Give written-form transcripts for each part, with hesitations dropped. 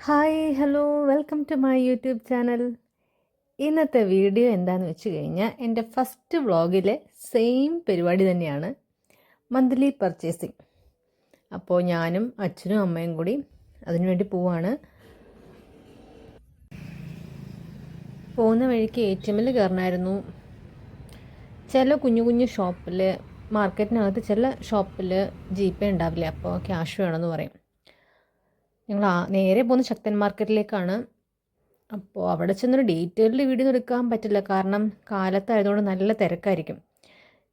Hi hello welcome to my YouTube channel. ഇന്നത്തെ video എന്താണെന്ന് വെച്ച് കഴിഞ്ഞാൽ എൻ്റെ ഫസ്റ്റ് വ്ളോഗിലെ സെയിം പരിപാടി തന്നെയാണ്, മന്ത്ലി പർച്ചേസിങ്. അപ്പോൾ ഞാനും അച്ഛനും അമ്മയും കൂടി അതിനുവേണ്ടി പോവാണ്. പോകുന്ന വഴിക്ക് ATM കയറണമായിരുന്നു. ചില കുഞ്ഞു കുഞ്ഞു ഷോപ്പിൽ, മാർക്കറ്റിനകത്ത് ചില ഷോപ്പിൽ GPay ഉണ്ടാവില്ല, അപ്പോൾ ക്യാഷ് വേണമെന്ന് പറയും. ഞങ്ങൾ നേരെ പോകുന്ന ശക്തൻ മാർക്കറ്റിലേക്കാണ്. അപ്പോൾ അവിടെ ചെന്നൊരു ഡീറ്റെയിൽഡ് വീഡിയോ എടുക്കാൻ പറ്റില്ല, കാരണം കാലത്തായതുകൊണ്ട് നല്ല തിരക്കായിരിക്കും.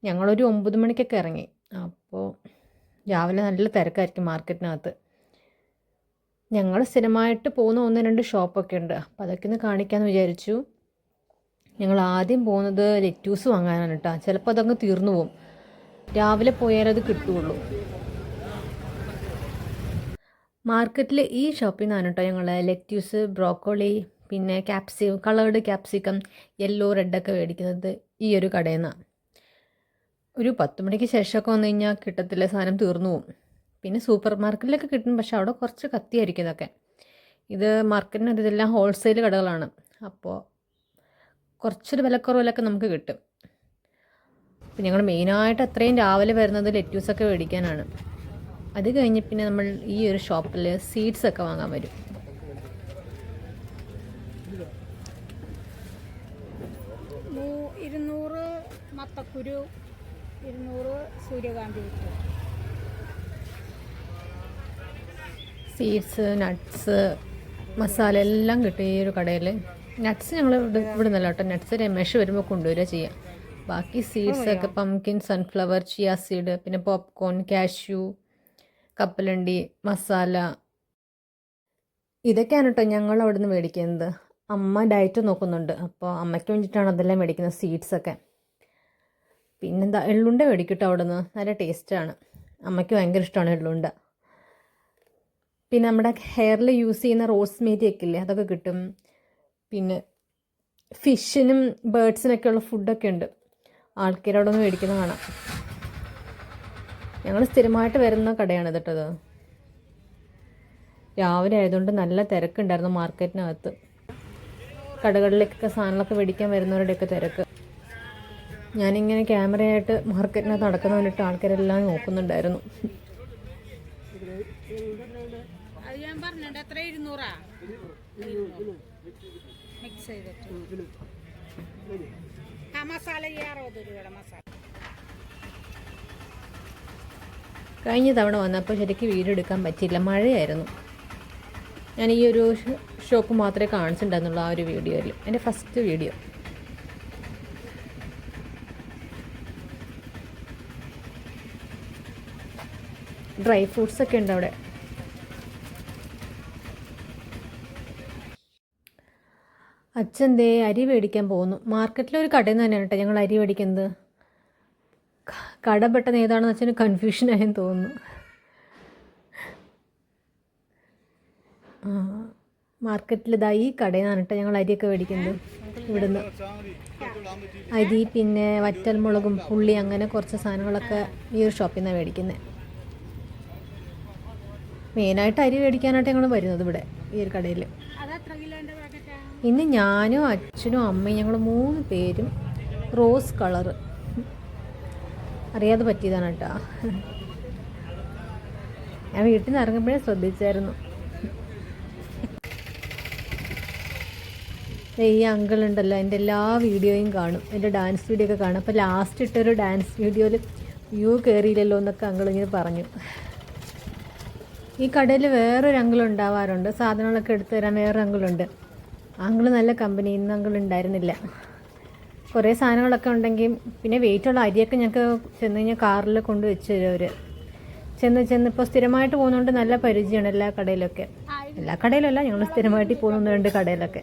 ഞങ്ങളൊരു 9 മണിക്കൊക്കെ ഇറങ്ങി. അപ്പോൾ രാവിലെ നല്ല തിരക്കായിരിക്കും മാർക്കറ്റിനകത്ത്. ഞങ്ങൾ സ്ഥിരമായിട്ട് പോകുന്ന 1-2 ഷോപ്പൊക്കെ ഉണ്ട്, അപ്പോൾ അതൊക്കെ ഒന്ന് കാണിക്കാമെന്ന് വിചാരിച്ചു. ഞങ്ങൾ ആദ്യം പോകുന്നത് ലെറ്റ്യൂസ് വാങ്ങാനാണ് കേട്ടോ. ചിലപ്പോൾ അതങ്ങ് തീർന്നു പോകും, രാവിലെ പോയാലത് കിട്ടുകയുള്ളൂ. മാർക്കറ്റിൽ ഈ ഷോപ്പിൽ നിന്നാണ് കേട്ടോ ഞങ്ങൾ ലെറ്റ്യൂസ്, ബ്രോക്കോളി, പിന്നെ കളേർഡ് ക്യാപ്സിക്കം, യെല്ലോ, റെഡൊക്കെ മേടിക്കുന്നത് ഈ ഒരു കടയിൽ നിന്നാണ്. ഒരു 10 മണിക്ക് ശേഷമൊക്കെ വന്നു കഴിഞ്ഞാൽ കിട്ടത്തില്ല, സാധനം തീർന്നു പോകും. പിന്നെ സൂപ്പർ മാർക്കറ്റിലൊക്കെ കിട്ടും, പക്ഷെ അവിടെ കുറച്ച് കത്തിയായിരിക്കും ഇതൊക്കെ. ഇത് മാർക്കറ്റിനകത്ത് ഇതെല്ലാം ഹോൾസെയിൽ കടകളാണ്, അപ്പോൾ കുറച്ചൊരു വിലക്കുറവിലൊക്കെ നമുക്ക് കിട്ടും. അപ്പോൾ ഞങ്ങൾ മെയിനായിട്ട് അത്രയും രാവിലെ വരുന്നത് ലെറ്റ്യൂസൊക്കെ മേടിക്കാനാണ്. അത് കഴിഞ്ഞ് പിന്നെ നമ്മൾ ഈ ഒരു ഷോപ്പിൽ സീഡ്സ് ഒക്കെ വാങ്ങാൻ വരും. മത്തക്കുരു, 200 സൂര്യകാന്തി. സീഡ്സ്, നട്ട്സ്, മസാല എല്ലാം കിട്ടും ഈ ഒരു കടയിൽ. നട്ട്സ് ഞങ്ങൾ ഇവിടെ നിന്നല്ല കേട്ടോ, നട്ട്സ് രമേശ് വരുമ്പോൾ കൊണ്ടുവരിക ചെയ്യാം. ബാക്കി സീഡ്സൊക്കെ പംകിൻ, സൺഫ്ലവർ, ചിയ സീഡ്, പിന്നെ പോപ്കോൺ, കാഷ്യൂ, കപ്പലണ്ടി, മസാല, ഇതൊക്കെയാണ് കേട്ടോ ഞങ്ങൾ അവിടെ നിന്ന് മേടിക്കുന്നത്. അമ്മ ഡയറ്റ് നോക്കുന്നുണ്ട്, അപ്പോൾ അമ്മയ്ക്ക് വേണ്ടിയിട്ടാണ് അതെല്ലാം മേടിക്കുന്നത്, സീഡ്സൊക്കെ. പിന്നെന്താ, എള്ളുണ്ട മേടിക്കും കേട്ടോ അവിടെ നിന്ന്, നല്ല ടേസ്റ്റാണ്. അമ്മയ്ക്ക് ഭയങ്കര ഇഷ്ടമാണ് എള്ളുണ്ട. പിന്നെ നമ്മുടെ ഹെയറിൽ യൂസ് ചെയ്യുന്ന റോസ്മേരി ഒക്കെ ഇല്ലേ, അതൊക്കെ കിട്ടും. പിന്നെ ഫിഷിനും ബേർഡ്സിനൊക്കെയുള്ള ഫുഡൊക്കെ ഉണ്ട്, ആൾക്കാരവിടെ നിന്ന് മേടിക്കുന്നത് കാണാം. ഞങ്ങൾ സ്ഥിരമായിട്ട് വരുന്ന കടയാണ് കേട്ടത്. രാവിലെ ആയതുകൊണ്ട് നല്ല തിരക്കുണ്ടായിരുന്നു മാർക്കറ്റിനകത്ത്. കടകളിലേക്കൊക്കെ സാധനങ്ങളൊക്കെ മേടിക്കാൻ വരുന്നവരുടെയൊക്കെ തിരക്ക്. ഞാനിങ്ങനെ ക്യാമറയായിട്ട് മാർക്കറ്റിനകത്ത് നടക്കുന്ന വേണ്ടിയിട്ട് ആൾക്കാരെല്ലാം നോക്കുന്നുണ്ടായിരുന്നു. കഴിഞ്ഞ തവണ വന്നപ്പോൾ ശരിക്കും വീഡിയോ എടുക്കാൻ പറ്റിയില്ല, മഴയായിരുന്നു. ഞാൻ ഈ ഒരു ഷോപ്പ് മാത്രമേ കാണിച്ചിട്ടുണ്ടായിരുന്നുള്ളൂ ആ ഒരു വീഡിയോയിൽ, എൻ്റെ ഫസ്റ്റ് വീഡിയോ. ഡ്രൈ ഫ്രൂട്ട്സൊക്കെ ഉണ്ട് അവിടെ. അച്ഛൻ ദേ അരി മേടിക്കാൻ പോകുന്നു. മാർക്കറ്റിലൊരു കടയിൽ നിന്ന് തന്നെയാണ് കേട്ടോ ഞങ്ങൾ അരി മേടിക്കുന്നത്. കട പെട്ടെന്ന് ഏതാണെന്ന് വെച്ചാൽ കൺഫ്യൂഷനായെന്ന് തോന്നുന്നു. മാർക്കറ്റിൽ ഇതാ ഈ കടയിൽ നിന്നാണ് കേട്ടോ ഞങ്ങൾ അരിയൊക്കെ മേടിക്കുന്നത്. ഇവിടുന്ന് അരി, പിന്നെ വറ്റൽമുളകും പുള്ളി, അങ്ങനെ കുറച്ച് സാധനങ്ങളൊക്കെ ഈ ഒരു ഷോപ്പിൽ നിന്നാണ് മേടിക്കുന്നത്. മെയിനായിട്ട് അരി മേടിക്കാനായിട്ട് ഞങ്ങൾ വരുന്നത് ഇവിടെ ഈ ഒരു കടയിൽ. ഇന്ന് ഞാനും അച്ഛനും അമ്മയും ഞങ്ങൾ 3 പേരും റോസ് കളറ് അറിയാതെ പറ്റിയതാണ് കേട്ടോ. ഞാൻ വീട്ടിൽ നിന്ന് ഇറങ്ങുമ്പോഴേ ശ്രദ്ധിച്ചായിരുന്നു. ഈ അങ്കിൾ ഉണ്ടല്ലോ, എൻ്റെ എല്ലാ വീഡിയോയും കാണും, എൻ്റെ ഡാൻസ് വീഡിയോ ഒക്കെ കാണും. അപ്പോൾ ലാസ്റ്റ് ഇട്ടൊരു ഡാൻസ് വീഡിയോയിൽ വ്യൂ കയറിയില്ലല്ലോ എന്നൊക്കെ അങ്കിൾ ഇങ്ങനെ പറഞ്ഞു. ഈ കടയിൽ വേറൊരു അങ്കിൾ ഉണ്ടാവാറുണ്ട്, സാധനങ്ങളൊക്കെ എടുത്തു തരാൻ വേറൊരു അങ്കിളുണ്ട്. അങ്കിൾ നല്ല കമ്പനി, ഇന്ന് അങ്കിൾ ഉണ്ടായിരുന്നില്ല. കുറേ സാധനങ്ങളൊക്കെ ഉണ്ടെങ്കിൽ പിന്നെ വെയിറ്റുള്ള അരിയൊക്കെ ഞങ്ങൾക്ക് ചെന്ന് കഴിഞ്ഞാൽ കാറിൽ കൊണ്ട് വെച്ച് തരും അവർ. ഇപ്പോൾ സ്ഥിരമായിട്ട് പോകുന്നതുകൊണ്ട് നല്ല പരിചയമാണ് എല്ലാ കടയിലൊക്കെ. എല്ലാ കടയിലല്ല, ഞങ്ങൾ സ്ഥിരമായിട്ട് പോകുന്ന 2 കടയിലൊക്കെ.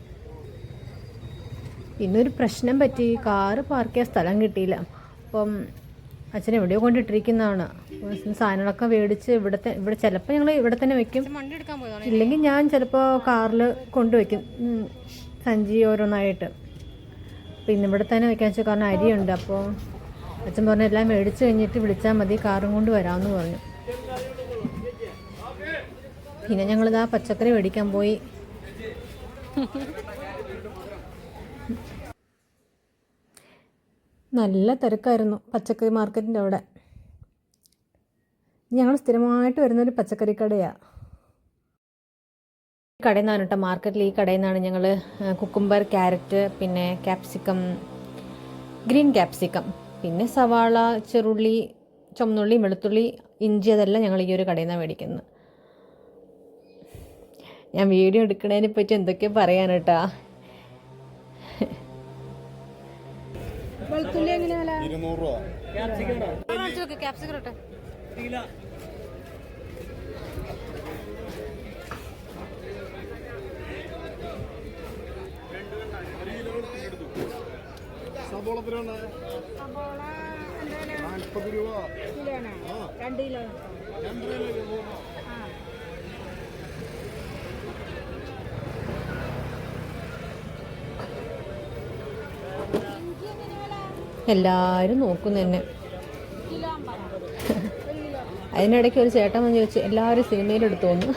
ഇന്നൊരു പ്രശ്നം പറ്റി, കാറ് പാർക്ക് ചെയ്യാൻ സ്ഥലം കിട്ടിയില്ല. അപ്പം അച്ഛൻ എവിടെയോ കൊണ്ടിട്ടിരിക്കുന്നതാണ്. സാധനങ്ങളൊക്കെ മേടിച്ച് ഇവിടെ ചിലപ്പോൾ ഞങ്ങൾ ഇവിടെ തന്നെ വെക്കും, ഇല്ലെങ്കിൽ ഞാൻ ചിലപ്പോൾ കാറിൽ കൊണ്ടുവയ്ക്കും, സഞ്ചി ഓരോന്നായിട്ട്. പിന്നെ ഇവിടെ തന്നെ വെക്കാൻ വെച്ചാൽ, കാരണം അരിയുണ്ട്. അപ്പോൾ അച്ഛൻ പറഞ്ഞു എല്ലാം മേടിച്ച് കഴിഞ്ഞിട്ട് വിളിച്ചാൽ മതി, കാറും കൊണ്ട് വരാമെന്ന് പറഞ്ഞു. പിന്നെ ഞങ്ങളിതാ പച്ചക്കറി മേടിക്കാൻ പോയി. നല്ല തിരക്കായിരുന്നു പച്ചക്കറി മാർക്കറ്റിൻ്റെ അവിടെ. ഞങ്ങൾ സ്ഥിരമായിട്ട് വരുന്നൊരു പച്ചക്കറി കടയാണ്. ഈ കടയിൽ നിന്നാണ് കേട്ടോ, മാർക്കറ്റിൽ ഈ കടയിൽ നിന്നാണ് ഞങ്ങൾ കുക്കുംബർ, ക്യാരറ്റ്, പിന്നെ ക്യാപ്സിക്കം, ഗ്രീൻ ക്യാപ്സിക്കം, പിന്നെ സവാള, ചെറുള്ളി, ചുമന്നുള്ളി, വെളുത്തുള്ളി, ഇഞ്ചി, അതെല്ലാം ഞങ്ങൾ ഈ ഒരു കടയിൽ നിന്നാണ് മേടിക്കുന്നത്. ഞാൻ വീഡിയോ എടുക്കുന്നതിനെ പറ്റി എന്തൊക്കെയോ പറയാൻ കേട്ടാ. വെളുത്തുള്ളി എങ്ങനെയാ? 200 രൂപ. ക്യാപ്സിക്കം ഇട്ടെ. സബോള എത്ര ഉണ്ട്? സബോള 40 രൂപ കിലോനാ? 2 കിലോ. 2 കിലോ 100 രൂപ. എല്ലാവരും നോക്കുന്നു എന്നെ. കിലോ 50. 1 കിലോ. അതിനിടയ്ക്ക് ഒരു ചേട്ടൻ വന്ന് ചോദിച്ചു എല്ലാവരും സിനിമയിലെടുത്തോന്ന്.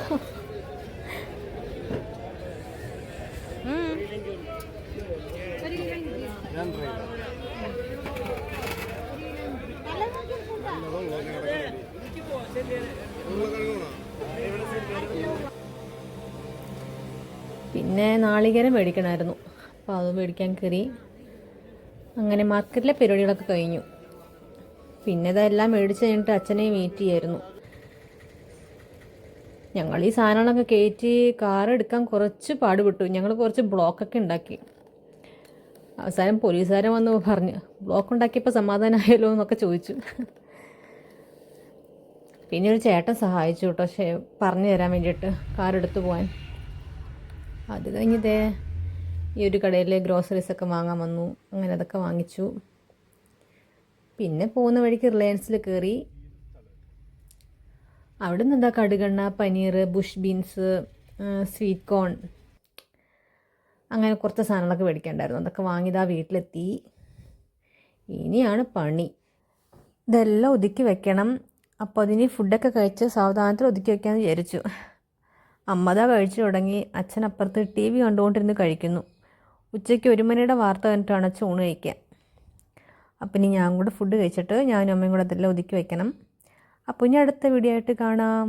പിന്നെ നാളികേരം മേടിക്കണമായിരുന്നു, അപ്പോൾ അത് മേടിക്കാൻ കയറി. അങ്ങനെ മാർക്കറ്റിലെ പരിപാടികളൊക്കെ കഴിഞ്ഞു. പിന്നെ ഇതെല്ലാം മേടിച്ച് കഴിഞ്ഞിട്ട് അച്ഛനെ വെയിറ്റ് ചെയ്യായിരുന്നു. ഞങ്ങൾ ഈ സാധനങ്ങളൊക്കെ കയറ്റി കാർ എടുക്കാൻ കുറച്ച് പാടുപെട്ടു. ഞങ്ങൾ കുറച്ച് ബ്ലോക്കൊക്കെ ഉണ്ടാക്കി. അവസാനം പോലീസുകാരൻ വന്ന് പറഞ്ഞു ബ്ലോക്ക് ഉണ്ടാക്കിയപ്പോൾ സമാധാനമായല്ലോ എന്നൊക്കെ ചോദിച്ചു. പിന്നെ ഒരു ചേട്ടൻ സഹായിച്ചു കേട്ടോ, പറഞ്ഞു തരാൻ വേണ്ടിയിട്ട് കാർ എടുത്തു പോകാൻ. അത് കഴിഞ്ഞതേ ഈ ഒരു കടയിൽ ഗ്രോസറീസൊക്കെ വാങ്ങാൻ വന്നു. അങ്ങനെ അതൊക്കെ വാങ്ങിച്ചു. പിന്നെ പോകുന്ന വഴിക്ക് റിലയൻസിൽ കയറി. അവിടെ നിന്ന് എന്താ കടുകെണ്ണ, paneer, bush beans, sweet corn, അങ്ങനെ കുറച്ച് സാധനങ്ങളൊക്കെ മേടിക്കണ്ടായിരുന്നു. അതൊക്കെ വാങ്ങിയതാ വീട്ടിലെത്തി. ഇനിയാണ് പണി. ഇതെല്ലാം ഒതുക്കി വെക്കണം. അപ്പോൾ അതിന് ഫുഡൊക്കെ കഴിച്ച് സാവധാനത്തിൽ ഒതുക്കി വെക്കാമെന്ന് വിചാരിച്ചു. അമ്മതാ കഴിച്ചു തുടങ്ങി. അച്ഛൻ അപ്പുറത്ത് TV കണ്ടുകൊണ്ടിരുന്ന് കഴിക്കുന്നു. ഉച്ചയ്ക്ക് 1 മണിയുടെ വാർത്ത കണ്ടിട്ടാണ് അച്ഛൻ ഊണ് കഴിക്കുക. അപ്പം ഇനി ഞാൻ കൂടെ ഫുഡ് കഴിച്ചിട്ട് ഞാനും അമ്മയും കൂടെ അതെല്ലാം ഒതുക്കി വയ്ക്കണം. അപ്പോൾ ഇനി അടുത്ത വീഡിയോ ആയിട്ട് കാണാം.